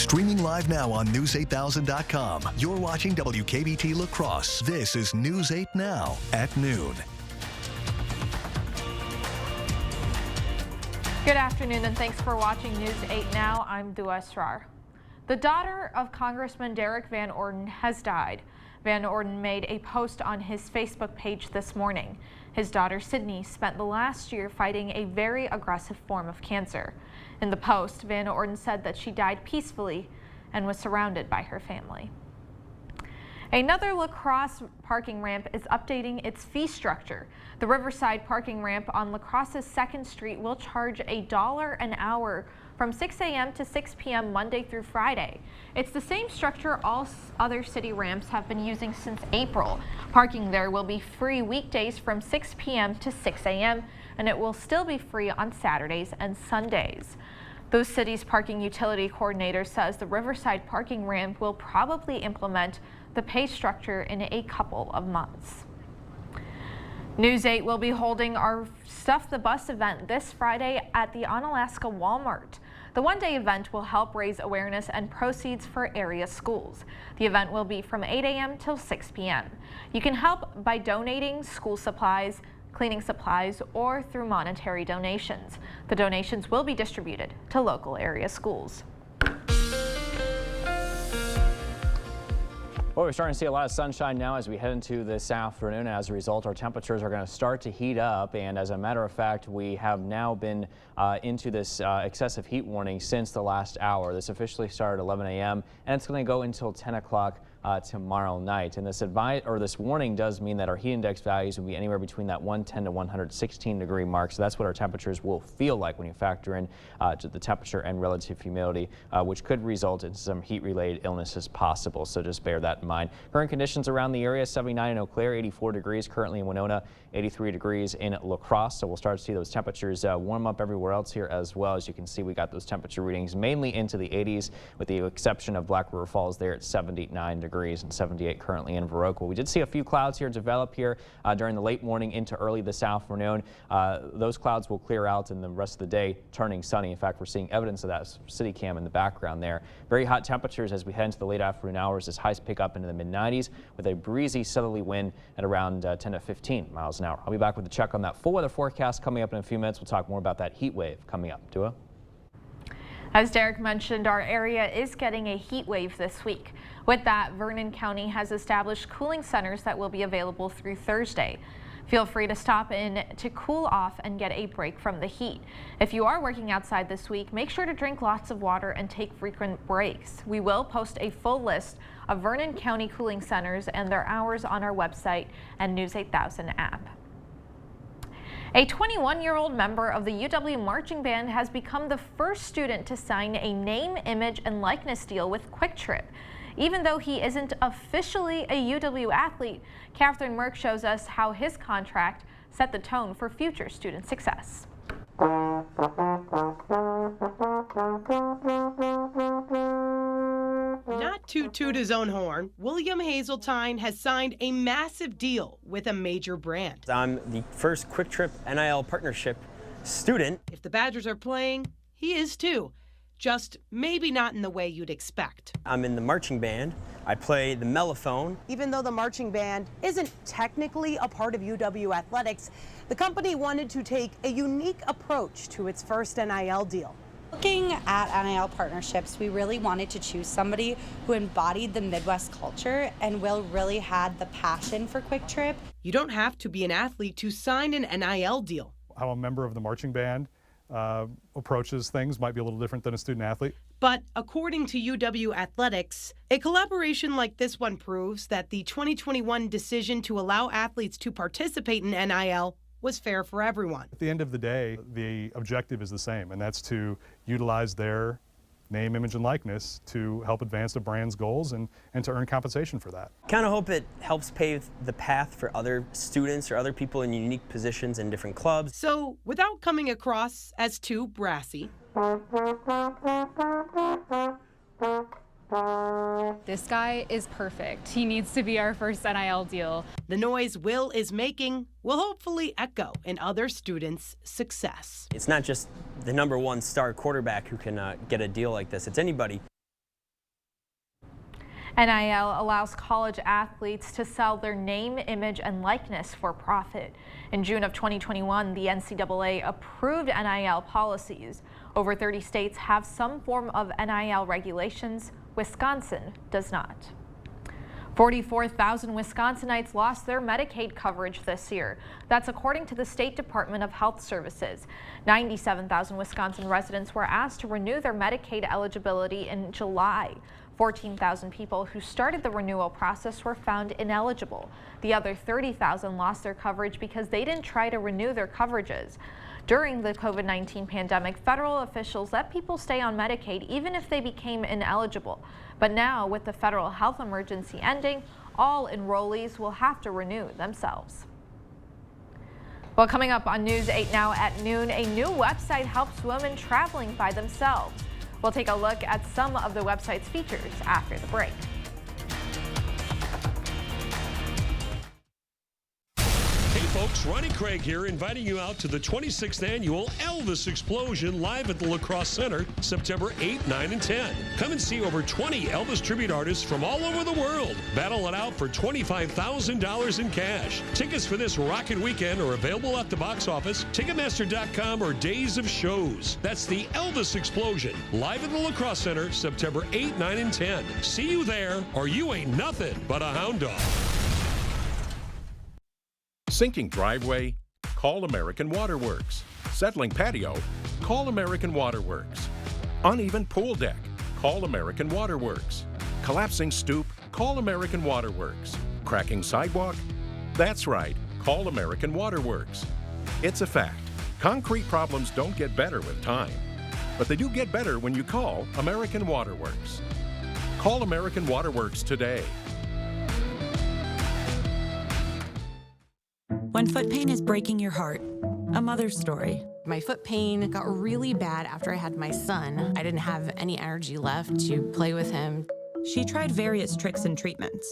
Streaming live now on News8000.com. You're watching WKBT La Crosse. This is News 8 Now at noon. Good afternoon and thanks for watching News 8 Now. I'm Dua Esrar. The daughter of Congressman Derek Van Orden has died. Van Orden made a post on his Facebook page this morning. His daughter Sydney spent the last year fighting a very aggressive form of cancer. In the post, Van Orden said that she died peacefully and was surrounded by her family. Another La Crosse parking ramp is updating its fee structure. The Riverside parking ramp on La Crosse's 2nd Street will charge $1 an hour from 6 a.m. to 6 p.m. Monday through Friday. It's the same structure all other city ramps have been using since April. Parking there will be free weekdays from 6 p.m. to 6 a.m. and it will still be free on Saturdays and Sundays. The city's parking utility coordinator says the Riverside parking ramp will probably implement the pay structure in a couple of months. News 8 will be holding our Stuff the Bus event this Friday at the Onalaska Walmart. The one-day event will help raise awareness and proceeds for area schools. The event will be from 8 a.m. till 6 p.m. You can help by donating school supplies, cleaning supplies, or through monetary donations. The donations will be distributed to local area schools. Well, we're starting to see a lot of sunshine now as we head into this afternoon. As a result, our temperatures are going to start to heat up. And as a matter of fact, we have now been into this excessive heat warning since the last hour. This officially started at 11 a.m. and it's going to go until 10 o'clock. Tomorrow night. And this warning does mean that our heat index values will be anywhere between that 110 to 116 degree mark. So that's what our temperatures will feel like when you factor in to the temperature and relative humidity, which could result in some heat-related illnesses possible. So just bear that in mind. Current conditions around the area: 79 in Eau Claire, 84 degrees currently in Winona, 83 degrees in La Crosse. So we'll start to see those temperatures warm up everywhere else here as well. As you can see, we got those temperature readings mainly into the 80s, with the exception of Black River Falls there at 79 degrees and 78 currently in Viroqua. We did see a few clouds here develop here during the late morning into early this afternoon. Those clouds will clear out and the rest of the day turning sunny. In fact, we're seeing evidence of that city cam in the background there. Very hot temperatures as we head into the late afternoon hours as highs pick up into the mid-90s with a breezy southerly wind at around 10 to 15 miles an hour. I'll be back with a check on that full weather forecast coming up in a few minutes. We'll talk more about that heat wave coming up. Dua? As Derek mentioned, our area is getting a heat wave this week. With that, Vernon County has established cooling centers that will be available through Thursday. Feel free to stop in to cool off and get a break from the heat. If you are working outside this week, make sure to drink lots of water and take frequent breaks. We will post a full list of Vernon County cooling centers and their hours on our website and News 8000 app. A 21-year-old member of the UW Marching Band has become the first student to sign a name, image, and likeness deal with Kwik Trip. Even though he isn't officially a UW athlete, Catherine Merck shows us how his contract set the tone for future student success. Not to toot his own horn, William Hazeltine has signed a massive deal with a major brand. I'm the first Kwik Trip NIL partnership student. If the Badgers are playing, he is too. Just maybe not in the way you'd expect. I'm in the marching band. I play the mellophone. Even though the marching band isn't technically a part of UW athletics, the company wanted to take a unique approach to its first NIL deal. Looking at NIL partnerships, we really wanted to choose somebody who embodied the Midwest culture, and Will really had the passion for Kwik Trip. You don't have to be an athlete to sign an NIL deal. How a member of the marching band approaches things might be a little different than a student athlete. But according to UW Athletics, a collaboration like this one proves that the 2021 decision to allow athletes to participate in NIL was fair for everyone. At the end of the day, the objective is the same, and that's to utilize their name, image, and likeness to help advance the brand's goals and to earn compensation for that. Kind of hope it helps pave the path for other students or other people in unique positions in different clubs. So, without coming across as too brassy, this guy is perfect. He needs to be our first NIL deal. The noise Will is making will hopefully echo in other students' success. It's not just the #1 star quarterback who can get a deal like this. It's anybody NIL allows college athletes to sell their name, image, and likeness for profit. In June of 2021, the NCAA approved NIL policies. Over 30 states have some form of NIL regulations. Wisconsin does not. 44,000 Wisconsinites lost their Medicaid coverage this year. That's according to the State Department of Health Services. 97,000 Wisconsin residents were asked to renew their Medicaid eligibility in July. 14,000 people who started the renewal process were found ineligible. The other 30,000 lost their coverage because they didn't try to renew their coverages. During the COVID-19 pandemic, federal officials let people stay on Medicaid even if they became ineligible. But now, with the federal health emergency ending, all enrollees will have to renew themselves. Well, coming up on News 8 Now at noon, a new website helps women traveling by themselves. We'll take a look at some of the website's features after the break. Hey folks, Ronnie Craig here, inviting you out to the 26th annual Elvis Explosion live at the La Crosse Center, September 8, 9, and 10. Come and see over 20 Elvis tribute artists from all over the world. Battle it out for $25,000 in cash. Tickets for this rockin' weekend are available at the box office, Ticketmaster.com, or Days of Shows. That's the Elvis Explosion, live at the La Crosse Center, September 8, 9, and 10. See you there, or you ain't nothing but a hound dog. Sinking driveway? Call American Waterworks. Settling patio? Call American Waterworks. Uneven pool deck? Call American Waterworks. Collapsing stoop? Call American Waterworks. Cracking sidewalk? That's right, call American Waterworks. It's a fact. Concrete problems don't get better with time, but they do get better when you call American Waterworks. Call American Waterworks today. When foot pain is breaking your heart, a mother's story. My foot pain got really bad after I had my son. I didn't have any energy left to play with him. She tried various tricks and treatments.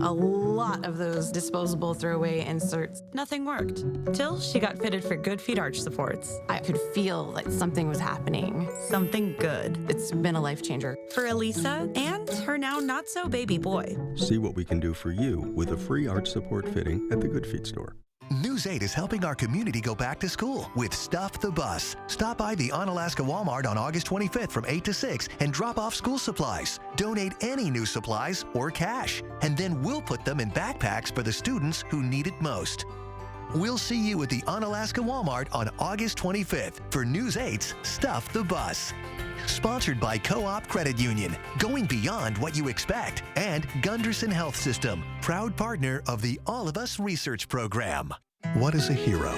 A lot of those disposable throwaway inserts. Nothing worked, till she got fitted for Good Feet arch supports. I could feel like something was happening. Something good. It's been a life changer. For Elisa and her now not-so-baby boy. See what we can do for you with a free arch support fitting at the Good Feet store. News 8 is helping our community go back to school with Stuff the Bus. Stop by the Onalaska Walmart on August 25th from 8 to 6 and drop off school supplies. Donate any new supplies or cash, and then we'll put them in backpacks for the students who need it most. We'll see you at the Onalaska Walmart on August 25th for News 8's Stuff the Bus. Sponsored by Co-op Credit Union, going beyond what you expect, and Gunderson Health System, proud partner of the All of Us Research Program. What is a hero?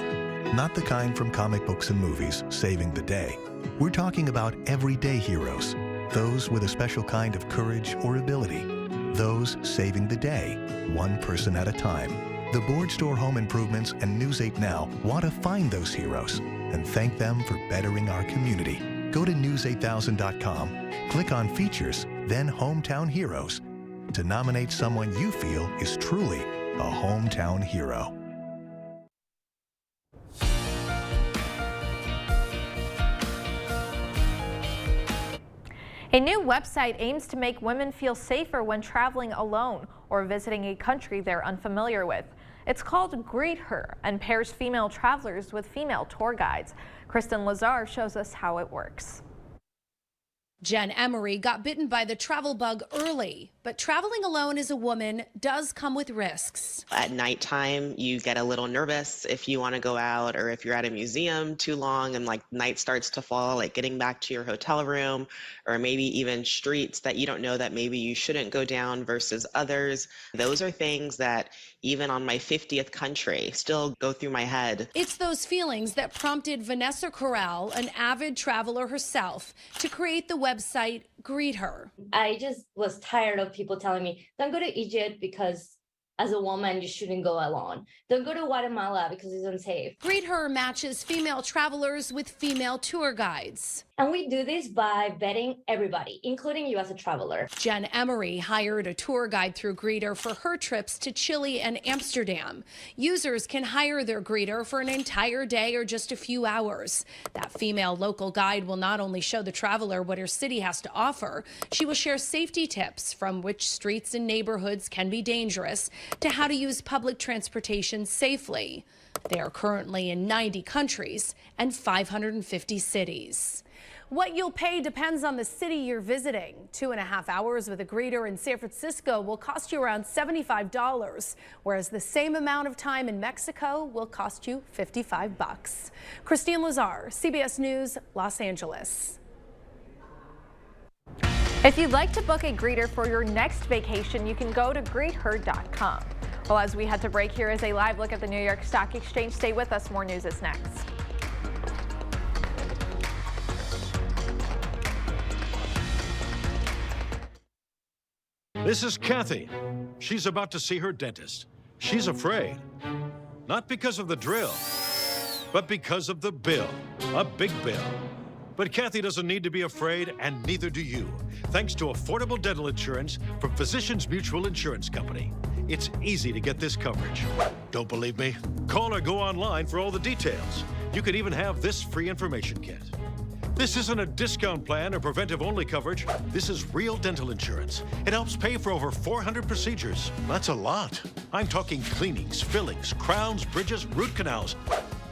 Not the kind from comic books and movies, saving the day. We're talking about everyday heroes, those with a special kind of courage or ability, those saving the day, one person at a time. The Board Store Home Improvements and News 8 Now want to find those heroes and thank them for bettering our community. Go to news8000.com, click on Features, then Hometown Heroes to nominate someone you feel is truly a hometown hero. A new website aims to make women feel safer when traveling alone or visiting a country they're unfamiliar with. It's called Greet Her and pairs female travelers with female tour guides. Kristen Lazar shows us how it works. Jen Emery got bitten by the travel bug early, but traveling alone as a woman does come with risks. At nighttime, you get a little nervous if you want to go out, or if you're at a museum too long and like night starts to fall, like getting back to your hotel room, or maybe even streets that you don't know that maybe you shouldn't go down versus others. Those are things that even on my 50th country still go through my head. It's those feelings that prompted Vanessa Corral, an avid traveler herself, to create the website Greet Her. I just was tired of people telling me, don't go to Egypt because as a woman, you shouldn't go alone. Don't go to Guatemala because it's unsafe. Greet Her matches female travelers with female tour guides. And we do this by vetting everybody, including you as a traveler. Jen Emery hired a tour guide through Greeter for her trips to Chile and Amsterdam. Users can hire their greeter for an entire day or just a few hours. That female local guide will not only show the traveler what her city has to offer, she will share safety tips from which streets and neighborhoods can be dangerous to how to use public transportation safely. They are currently in 90 countries and 550 cities. What you'll pay depends on the city you're visiting. 2.5 hours with a greeter in San Francisco will cost you around $75, whereas the same amount of time in Mexico will cost you $55. Christine Lazar, CBS News, Los Angeles. If you'd like to book a greeter for your next vacation, you can go to greether.com. Well, as we head to break, here is a live look at the New York Stock Exchange. Stay with us. More news is next. This is Kathy. She's about to see her dentist. She's afraid. Not because of the drill, but because of the bill. A big bill. But Kathy doesn't need to be afraid, and neither do you. Thanks to affordable dental insurance from Physicians Mutual Insurance Company. It's easy to get this coverage. Don't believe me? Call or go online for all the details. You could even have this free information kit. This isn't a discount plan or preventive-only coverage. This is real dental insurance. It helps pay for over 400 procedures. That's a lot. I'm talking cleanings, fillings, crowns, bridges, root canals,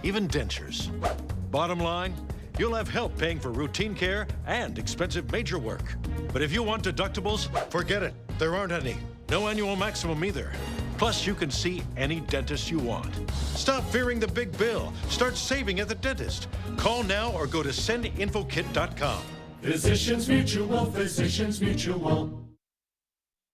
even dentures. Bottom line, you'll have help paying for routine care and expensive major work. But if you want deductibles, forget it. There aren't any. No annual maximum either. Plus, you can see any dentist you want. Stop fearing the big bill. Start saving at the dentist. Call now or go to sendinfokit.com. Physicians Mutual, Physicians Mutual.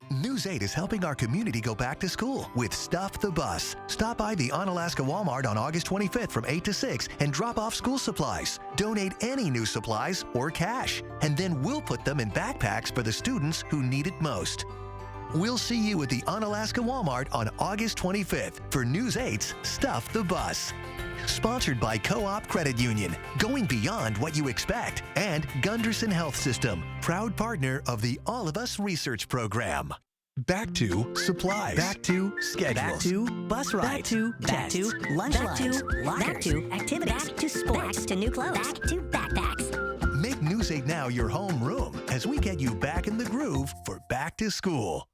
News 8 is helping our community go back to school with Stuff the Bus. Stop by the Onalaska Walmart on August 25th from 8 to 6 and drop off school supplies. Donate any new supplies or cash, and then we'll put them in backpacks for the students who need it most. We'll see you at the Onalaska Walmart on August 25th for News 8's Stuff the Bus. Sponsored by Co-op Credit Union, going beyond what you expect, and Gunderson Health System, proud partner of the All of Us Research Program. Back to supplies. Back to schedules. Back to bus rides. Back to lunch lines. Back to activities. Back to sports. Back to new clothes. Back to backpacks. Make News 8 Now your home room as we get you back in the groove for back to school.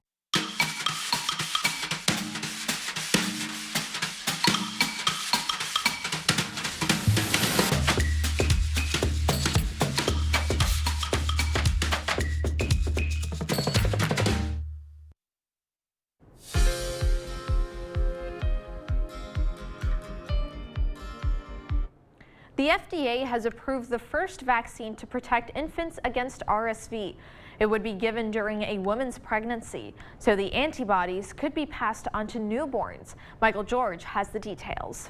The FDA has approved the first vaccine to protect infants against RSV. It would be given during a woman's pregnancy, so the antibodies could be passed on to newborns. Michael George has the details.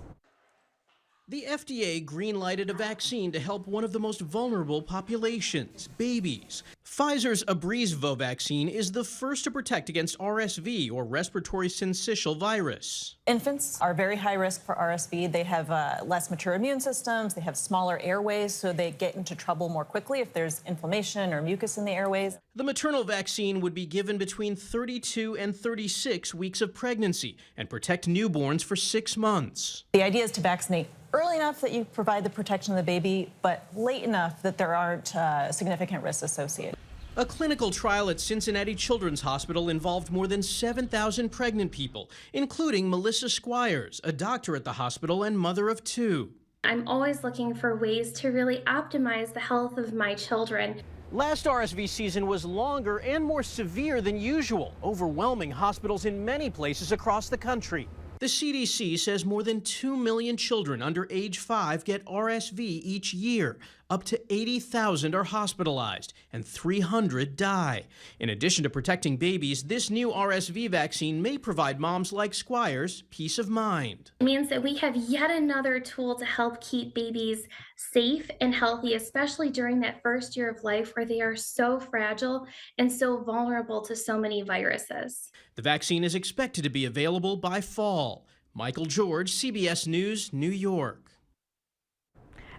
The FDA green-lighted a vaccine to help one of the most vulnerable populations, babies. Pfizer's Abrezvo vaccine is the first to protect against RSV, or respiratory syncytial virus. Infants are very high risk for RSV. They have less mature immune systems, they have smaller airways, so they get into trouble more quickly if there's inflammation or mucus in the airways. The maternal vaccine would be given between 32 and 36 weeks of pregnancy and protect newborns for 6 months. The idea is to vaccinate early enough that you provide the protection of the baby, but late enough that there aren't significant risks associated. A clinical trial at Cincinnati Children's Hospital involved more than 7,000 pregnant people, including Melissa Squires, a doctor at the hospital and mother of 2. I'm always looking for ways to really optimize the health of my children. Last RSV season was longer and more severe than usual, overwhelming hospitals in many places across the country. The CDC says more than 2 million children under age 5 get RSV each year, Up to 80,000 are hospitalized and 300 die. In addition to protecting babies, this new RSV vaccine may provide moms like Squires peace of mind. It means that we have yet another tool to help keep babies safe and healthy, especially during that first year of life where they are so fragile and so vulnerable to so many viruses. The vaccine is expected to be available by fall. Michael George, CBS News, New York.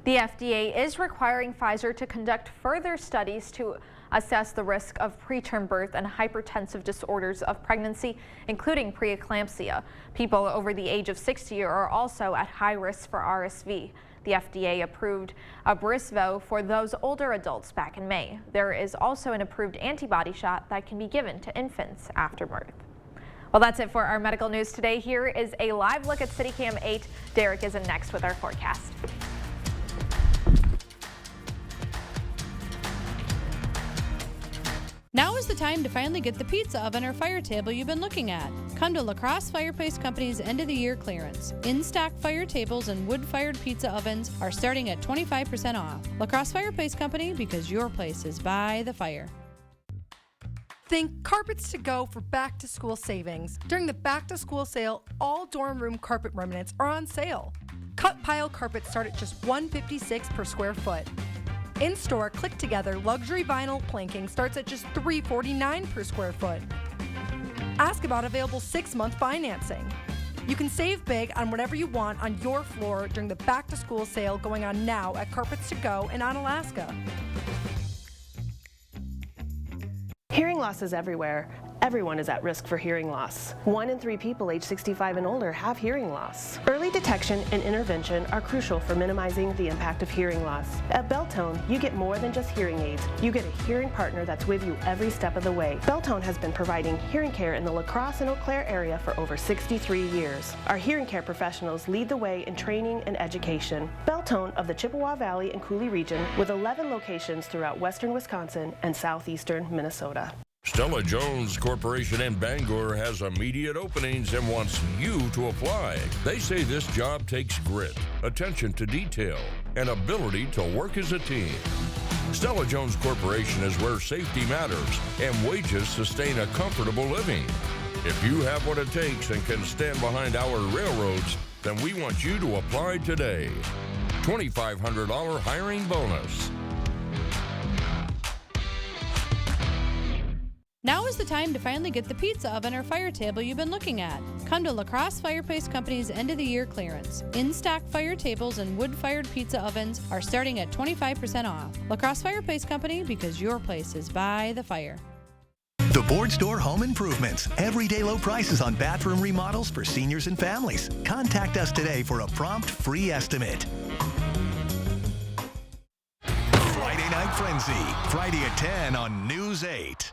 The FDA is requiring Pfizer to conduct further studies to assess the risk of preterm birth and hypertensive disorders of pregnancy, including preeclampsia. People over the age of 60 are also at high risk for RSV. The FDA approved Abrysvo for those older adults back in May. There is also an approved antibody shot that can be given to infants after birth. Well, that's it for our medical news today. Here is a live look at CityCam 8. Derek is in next with our forecast. Now is the time to finally get the pizza oven or fire table you've been looking at. Come to La Crosse Fireplace Company's end of the year clearance. In-stock fire tables and wood-fired pizza ovens are starting at 25% off. La Crosse Fireplace Company, because your place is by the fire. Think Carpets to Go for back-to-school savings. During the back-to-school sale, all dorm room carpet remnants are on sale. Cut pile carpets start at just $156 per square foot. In-store, click-together luxury vinyl planking starts at just $349 per square foot. Ask about available 6-month financing. You can save big on whatever you want on your floor during the back-to-school sale going on now at Carpets to Go in Onalaska. Hearing loss is everywhere. Everyone is at risk for hearing loss. 1 in 3 people age 65 and older have hearing loss. Early detection and intervention are crucial for minimizing the impact of hearing loss. At Beltone, you get more than just hearing aids. You get a hearing partner that's with you every step of the way. Beltone has been providing hearing care in the La Crosse and Eau Claire area for over 63 years. Our hearing care professionals lead the way in training and education. Beltone of the Chippewa Valley and Coulee region with 11 locations throughout western Wisconsin and southeastern Minnesota. Stella Jones Corporation in Bangor has immediate openings and wants you to apply. They say this job takes grit, attention to detail, and ability to work as a team. Stella Jones Corporation is where safety matters and wages sustain a comfortable living. If you have what it takes and can stand behind our railroads, then we want you to apply today. $2,500 hiring bonus. Now is the time to finally get the pizza oven or fire table you've been looking at. Come to La Crosse Fireplace Company's end of the year clearance. In-stock fire tables and wood-fired pizza ovens are starting at 25% off. La Crosse Fireplace Company, because your place is by the fire. The Board Store Home Improvements. Everyday low prices on bathroom remodels for seniors and families. Contact us today for a prompt free estimate. Friday Night Frenzy. Friday at 10 on News 8.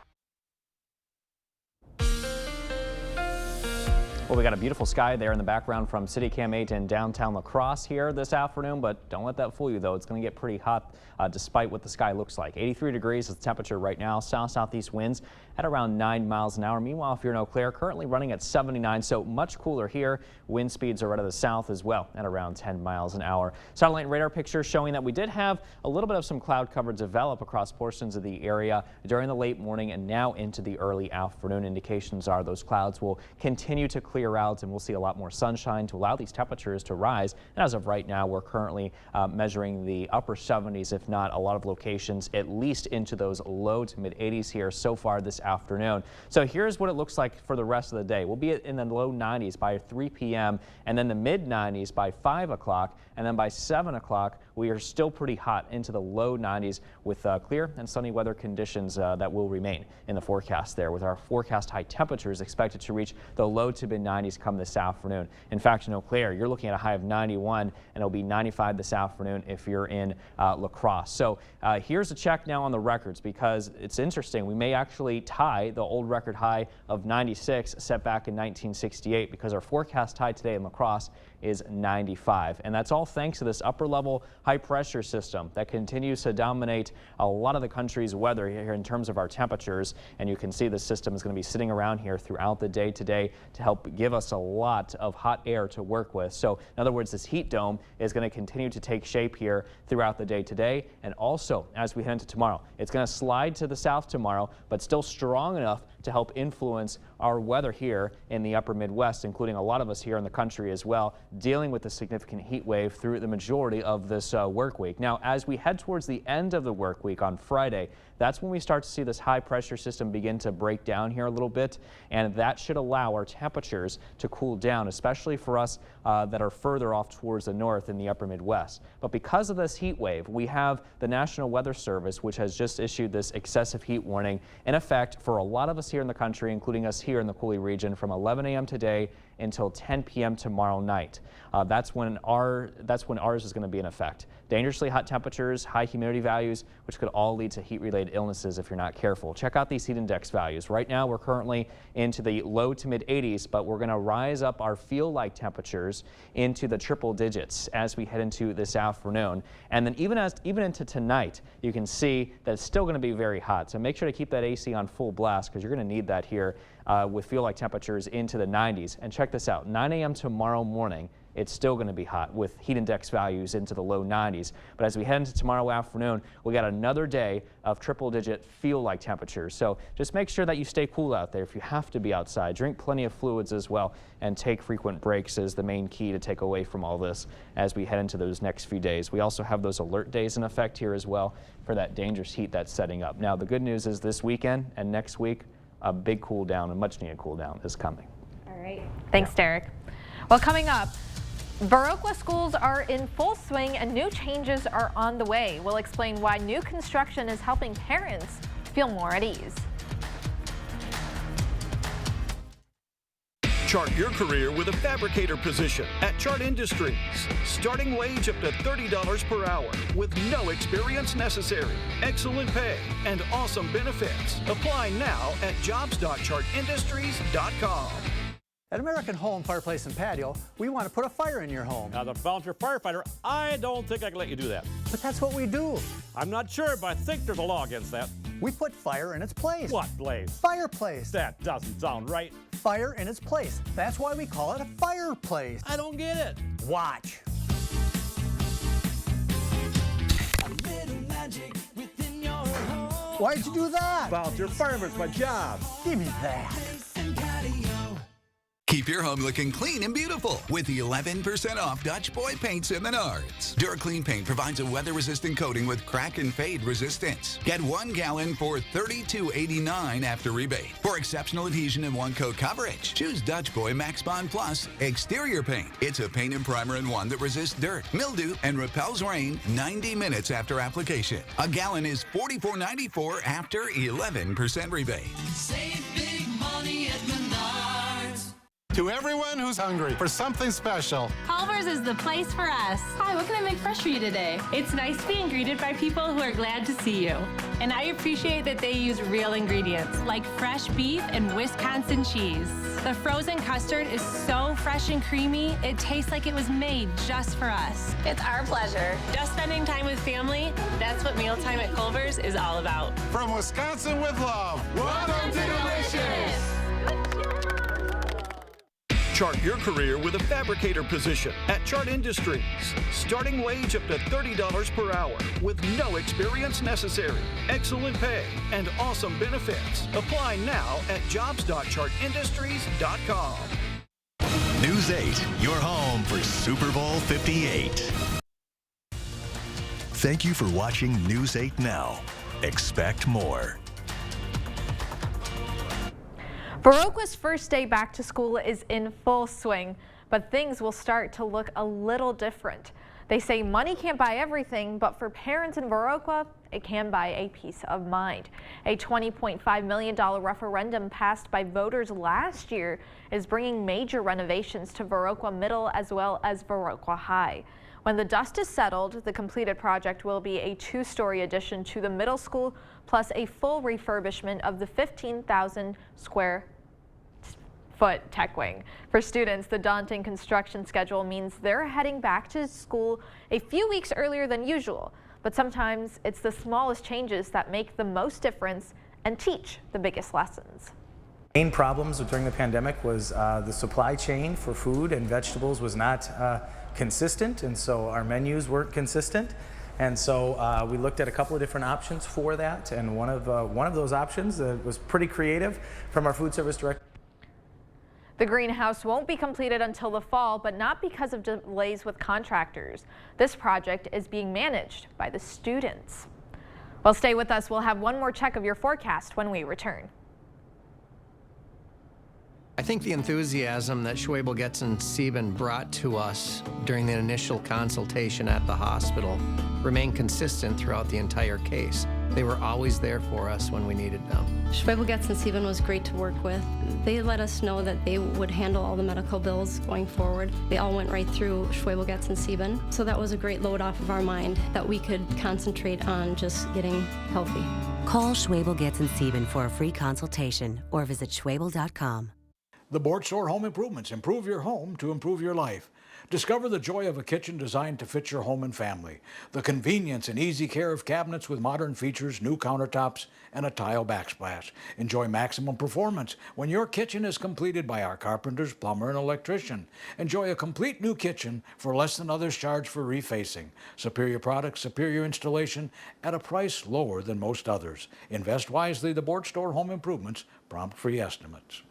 Well, we got a beautiful sky there in the background from CityCam 8 in downtown La Crosse here this afternoon, but don't let that fool you, though. It's going to get pretty hot despite what the sky looks like. 83 degrees is the temperature right now. South-southeast winds at around 9 miles an hour. Meanwhile, if you're in Eau Claire, currently running at 79, so much cooler here. Wind speeds are out of the south as well at around 10 miles an hour. Satellite and radar pictures showing that we did have a little bit of some cloud cover develop across portions of the area during the late morning and now into the early afternoon. Indications are those clouds will continue to clear out and we'll see a lot more sunshine to allow these temperatures to rise. And as of right now, we're currently measuring the upper 70s, if not a lot of locations, at least into those low to mid 80s here so far this afternoon. So here's what it looks like for the rest of the day. We'll be in the low 90s by 3 p.m. and then the mid 90s by 5 o'clock. And then by 7 o'clock, we are still pretty hot into the low 90s with clear and sunny weather conditions that will remain in the forecast there, with our forecast high temperatures expected to reach the low to mid 90s come this afternoon. In fact, in Eau Claire, you're looking at a high of 91 and it'll be 95 this afternoon if you're in La Crosse. So here's a check now on the records because it's interesting. We may actually tie the old record high of 96 set back in 1968 because our forecast high today in La Crosse is 95. And that's all thanks to this upper level high high pressure system that continues to dominate a lot of the country's weather here in terms of our temperatures. And you can see the system is going to be sitting around here throughout the day today to help give us a lot of hot air to work with. So in other words, this heat dome is going to continue to take shape here throughout the day today. And also as we head into tomorrow, it's going to slide to the south tomorrow, but still strong enough to help influence our weather here in the upper Midwest, including a lot of us here in the country as well, dealing with the significant heat wave through the majority of this work week. Now, as we head towards the end of the work week on Friday, that's when we start to see this high pressure system begin to break down here a little bit, and that should allow our temperatures to cool down, especially for us that are further off towards the north in the upper Midwest. But because of this heat wave, we have the National Weather Service, which has just issued this excessive heat warning in effect for a lot of us here in the country, including us here in the Coulee region, from 11 a.m. today until 10 p.m. tomorrow night. That's when ours is going to be in effect. Dangerously hot temperatures, high humidity values, which could all lead to heat-related illnesses if you're not careful. Check out these heat index values. Right now, we're currently into the low to mid 80s, but we're going to rise up our feel-like temperatures into the triple digits as we head into this afternoon. And then even into tonight, you can see that it's still going to be very hot. So make sure to keep that AC on full blast because you're going to need that here with feel-like temperatures into the 90s. And check this out, 9 a.m. tomorrow morning, it's still going to be hot with heat index values into the low 90s. But as we head into tomorrow afternoon, we got another day of triple-digit feel-like temperatures. So just make sure that you stay cool out there if you have to be outside. Drink plenty of fluids as well, and take frequent breaks is the main key to take away from all this as we head into those next few days. We also have those alert days in effect here as well for that dangerous heat that's setting up. Now, the good news is this weekend and next week, a big cool down, a much needed cool down is coming. All right. Thanks, Derek. Well, coming up, Viroqua schools are in full swing and new changes are on the way. We'll explain why new construction is helping parents feel more at ease. Chart your career with a fabricator position at Chart Industries. Starting wage up to $30 per hour with no experience necessary. Excellent pay and awesome benefits. Apply now at jobs.chartindustries.com. At American Home Fireplace and Patio, we want to put a fire in your home. As a volunteer firefighter, I don't think I can let you do that. But that's what we do. I'm not sure, but I think there's a law against that. We put fire in its place. What place? Fireplace. That doesn't sound right. Fire in its place. That's why we call it a fireplace. I don't get it. Watch. A little magic within your home. Why'd you do that? Volunteer fireman's my job. Give me that. Keep your home looking clean and beautiful with the 11% off Dutch Boy paints at Menards. DuraClean paint provides a weather-resistant coating with crack and fade resistance. Get 1 gallon for $32.89 after rebate. For exceptional adhesion and one-coat coverage, choose Dutch Boy Max Bond Plus Exterior Paint. It's a paint and primer in one that resists dirt, mildew, and repels rain 90 minutes after application. A gallon is $44.94 after 11% rebate. Save big money at Menards. To everyone who's hungry for something special, Culver's is the place for us. Hi, what can I make fresh for you today? It's nice being greeted by people who are glad to see you. And I appreciate that they use real ingredients, like fresh beef and Wisconsin cheese. The frozen custard is so fresh and creamy, it tastes like it was made just for us. It's our pleasure. Just spending time with family, that's what mealtime at Culver's is all about. From Wisconsin with love, welcome to Delicious! Chart your career with a fabricator position at Chart Industries. Starting wage up to $30 per hour with no experience necessary. Excellent pay and awesome benefits. Apply now at jobs.chartindustries.com. News 8, your home for Super Bowl 58. Thank you for watching News 8 Now. Expect more. Viroqua's first day back to school is in full swing, but things will start to look a little different. They say money can't buy everything, but for parents in Viroqua, it can buy a peace of mind. A $20.5 million referendum passed by voters last year is bringing major renovations to Viroqua Middle as well as Viroqua High. When the dust is settled, the completed project will be a 2-story addition to the middle school, plus a full refurbishment of the 15,000 square foot tech wing. For students, the daunting construction schedule means they're heading back to school a few weeks earlier than usual. But sometimes it's the smallest changes that make the most difference and teach the biggest lessons. Main problems during the pandemic was the supply chain for food and vegetables was not consistent, and so our menus weren't consistent. And so we looked at a couple of different options for that, and one of those options was pretty creative from our food service director. The greenhouse won't be completed until the fall, but not because of delays with contractors. This project is being managed by the students. Well, stay with us. We'll have one more check of your forecast when we return. I think the enthusiasm that Schwebel, Getz, and Sieben brought to us during the initial consultation at the hospital remained consistent throughout the entire case. They were always there for us when we needed them. Schwebel, Getz, and Sieben was great to work with. They let us know that they would handle all the medical bills going forward. They all went right through Schwebel, Getz, and Sieben. So that was a great load off of our mind that we could concentrate on just getting healthy. Call Schwebel, Getz, and Sieben for a free consultation or visit schwebel.com. The Board Store Home Improvements. Improve your home to improve your life. Discover the joy of a kitchen designed to fit your home and family. The convenience and easy care of cabinets with modern features, new countertops, and a tile backsplash. Enjoy maximum performance when your kitchen is completed by our carpenters, plumber, and electrician. Enjoy a complete new kitchen for less than others charge for refacing. Superior products, superior installation at a price lower than most others. Invest wisely. The Board Store Home Improvements. Prompt free estimates.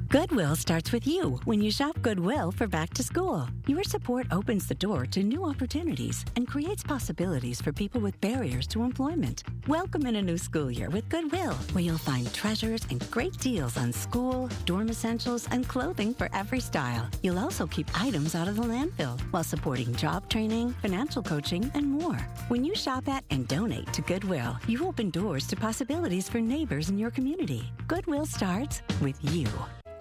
Goodwill starts with you when you shop Goodwill for back to school. Your support opens the door to new opportunities and creates possibilities for people with barriers to employment. Welcome in a new school year with Goodwill, where you'll find treasures and great deals on school, dorm essentials, and clothing for every style. You'll also keep items out of the landfill while supporting job training, financial coaching, and more. When you shop at and donate to Goodwill, you open doors to possibilities for neighbors in your community. Goodwill starts with you.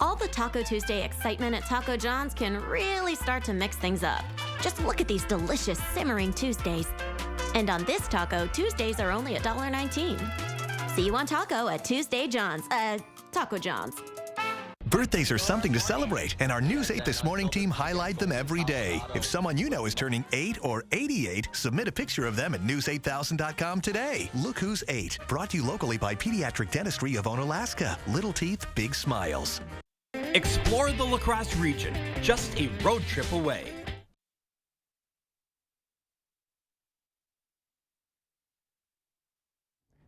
All the Taco Tuesday excitement at Taco John's can really start to mix things up. Just look at these delicious simmering Tuesdays. And on this taco, Tuesdays are only $1.19. See you on taco at Tuesday John's, Taco John's. Birthdays are something to celebrate, and our News 8 This Morning team highlight them every day. If someone you know is turning 8 or 88, submit a picture of them at news8000.com today. Look Who's 8, brought to you locally by Pediatric Dentistry of Onalaska. Little teeth, big smiles. Explore the La Crosse region, just a road trip away.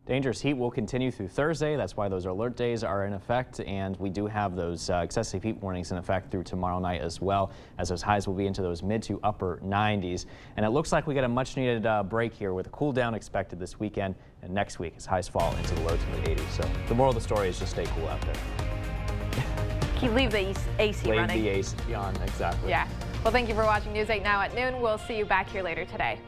Dangerous heat will continue through Thursday. That's why those alert days are in effect, and we do have those excessive heat warnings in effect through tomorrow night as well, as those highs will be into those mid to upper 90s. And it looks like we get a much needed break here with a cool down expected this weekend and next week as highs fall into the low to mid 80s. So the moral of the story is just stay cool out there. Leave the AC running. Leave the AC on, exactly. Yeah. Well, thank you for watching News 8 Now at noon. We'll see you back here later today.